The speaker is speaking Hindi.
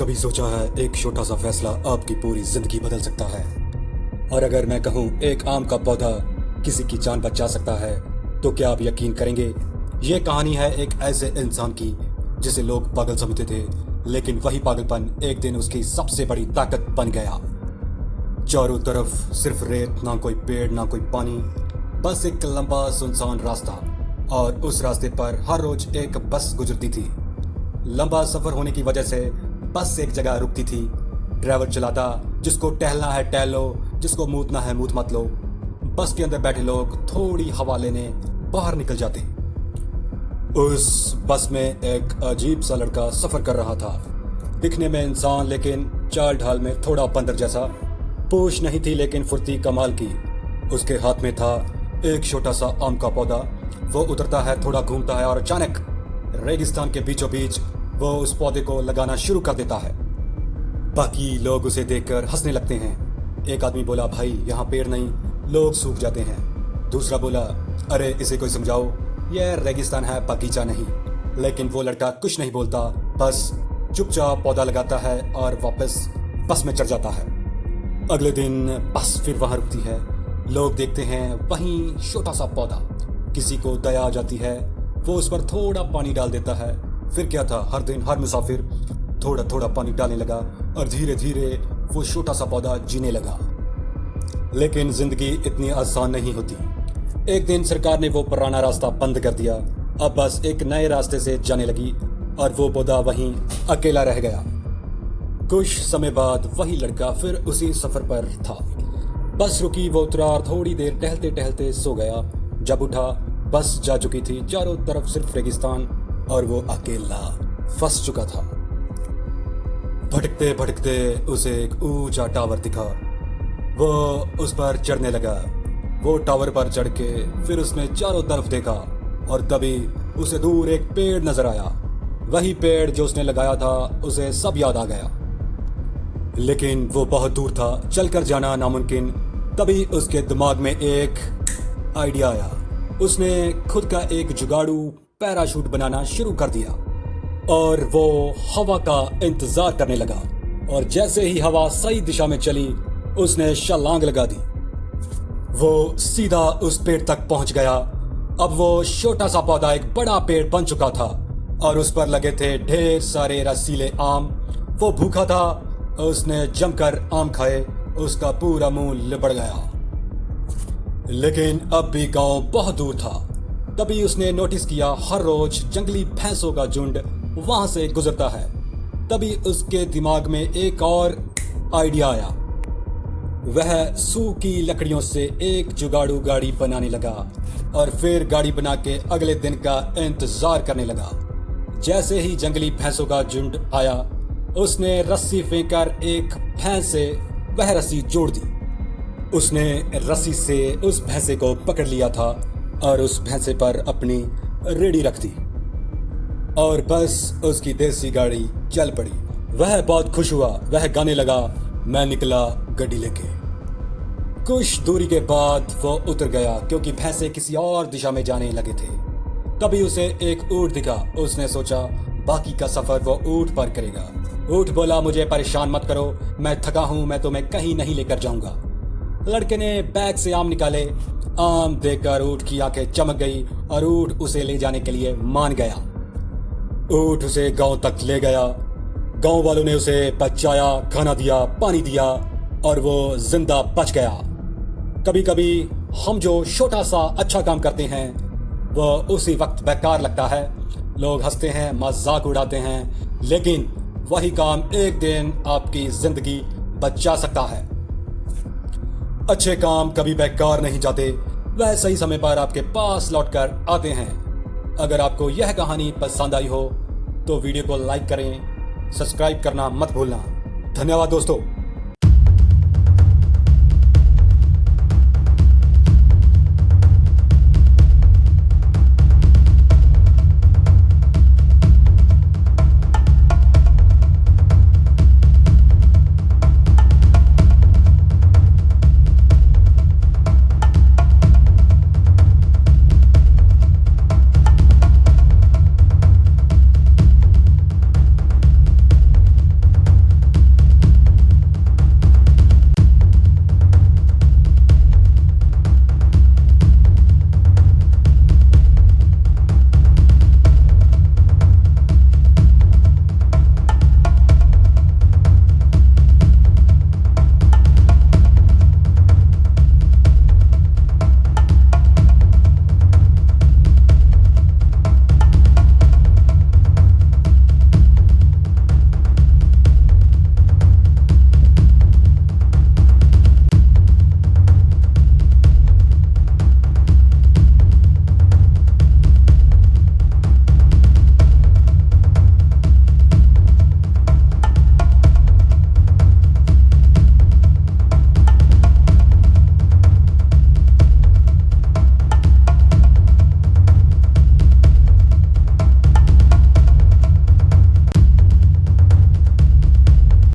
कभी सोचा है एक छोटा सा फैसला आपकी पूरी जिंदगी बदल सकता है। और अगर मैं कहूँ एक आम का पौधा किसी की जान बचा सकता है तो क्या आप यकीन करेंगे? ये कहानी है एक ऐसे इंसान की जिसे लोग पागल समझते थे, लेकिन वही पागलपन एक दिन उसकी सबसे बड़ी ताकत बन गया। चारों तरफ सिर्फ रेत, ना कोई पेड़ ना कोई पानी, बस एक लंबा सुनसान रास्ता। और उस रास्ते पर हर रोज एक बस गुजरती थी। लंबा सफर होने की वजह से बस एक जगह रुकती थी। ड्राइवर चलाता, जिसको टहलना है टहल लो, जिसको मूतना है मूत मत लो। बस के अंदर बैठे लोग थोड़ी हवा लेने बाहर निकल जाते। उस बस में एक अजीब सा लड़का सफर कर रहा था। दिखने में इंसान, लेकिन चाल ढाल में थोड़ा बंदर जैसा। पूंछ नहीं थी लेकिन फुर्ती कमाल की। उसके हाथ में था एक छोटा सा आम का पौधा। वो उतरता है, थोड़ा घूमता है और अचानक रेगिस्तान के बीचों बीच वो उस पौधे को लगाना शुरू कर देता है। बाकी लोग उसे देखकर हंसने लगते हैं। एक आदमी बोला, भाई यहाँ पेड़ नहीं, लोग सूख जाते हैं। दूसरा बोला, अरे इसे कोई समझाओ, यह रेगिस्तान है, बगीचा नहीं। लेकिन वो लड़का कुछ नहीं बोलता, बस चुपचाप पौधा लगाता है और वापस बस में चढ़ जाता है। अगले दिन बस फिर वहां रुकती है। लोग देखते हैं वहीं छोटा सा पौधा। किसी को दया आ जाती है, वो उस पर थोड़ा पानी डाल देता है। फिर क्या था, हर दिन हर मुसाफिर थोड़ा थोड़ा पानी डालने लगा और धीरे धीरे वो छोटा सा पौधा जीने लगा। लेकिन जिंदगी इतनी आसान नहीं होती। एक दिन सरकार ने वो पुराना रास्ता बंद कर दिया। अब बस एक नए रास्ते से जाने लगी और वो पौधा वहीं अकेला रह गया। कुछ समय बाद वही लड़का फिर उसी सफर पर था। बस रुकी, वो उतरा और थोड़ी देर टहलते टहलते सो गया। जब उठा, बस जा चुकी थी। चारों तरफ सिर्फ रेगिस्तान और वो अकेला फंस चुका था। भटकते भटकते उसे एक ऊंचा टावर दिखा। वो उस पर चढ़ने लगा। वो टावर पर चढ़ के फिर उसने चारों तरफ देखा और तभी उसे दूर एक पेड़ नजर आया। वही पेड़ जो उसने लगाया था, उसे सब याद आ गया। लेकिन वो बहुत दूर था, चलकर जाना नामुमकिन। तभी उसके दिमाग में एक आइडिया आया। उसने खुद का एक जुगाड़ू पैराशूट बनाना शुरू कर दिया और वो हवा का इंतजार करने लगा। और जैसे ही हवा सही दिशा में चली, उसने छलांग लगा दी। वो सीधा उस पेड़ तक पहुंच गया। अब वो छोटा सा पौधा एक बड़ा पेड़ बन चुका था और उस पर लगे थे ढेर सारे रसीले आम। वो भूखा था, उसने जमकर आम खाए। उसका पूरा मुंह लिबड़ गया। लेकिन अब भी गांव बहुत दूर था। तभी उसने नोटिस किया हर रोज जंगली भैंसों का झुंड वहां से गुजरता है। तभी उसके दिमाग में एक और आइडिया आया। वह सूखी लकड़ियों से एक जुगाड़ू गाड़ी बनाने लगा और फिर गाड़ी बना के अगले दिन का इंतजार करने लगा। जैसे ही जंगली भैंसों का झुंड आया, उसने रस्सी फेंककर एक भैंस से वह रस्सी जोड़ दी। उसने रस्सी से उस भैंसे को पकड़ लिया था और उस भैंसे पर अपनी रेडी रख दी और बस उसकी देसी गाड़ी चल पड़ी। वह बहुत खुश हुआ। वह गाने लगा, मैं निकला गड्डी लेके। कुछ दूरी के बाद वो उतर गया क्योंकि भैंसे किसी और दिशा में जाने लगे थे। तभी उसे एक ऊंट दिखा। उसने सोचा बाकी का सफर वो ऊंट पर करेगा। ऊंट बोला, मुझे परेशान मत करो, मैं थका हूं, मैं तुम्हें कहीं नहीं लेकर जाऊंगा। लड़के ने बैग से आम निकाले। आम देखकर ऊंट की आंखें चमक गई और ऊंट उसे ले जाने के लिए मान गया। ऊंट उसे गांव तक ले गया। गांव वालों ने उसे बचाया, खाना दिया, पानी दिया और वो जिंदा बच गया। कभी कभी हम जो छोटा सा अच्छा काम करते हैं वो उसी वक्त बेकार लगता है। लोग हंसते हैं, मजाक उड़ाते हैं, लेकिन वही काम एक दिन आपकी जिंदगी बचा सकता है। अच्छे काम कभी बेकार नहीं जाते, वह सही समय पर आपके पास लौटकर आते हैं। अगर आपको यह कहानी पसंद आई हो तो वीडियो को लाइक करें, सब्सक्राइब करना मत भूलना। धन्यवाद दोस्तों।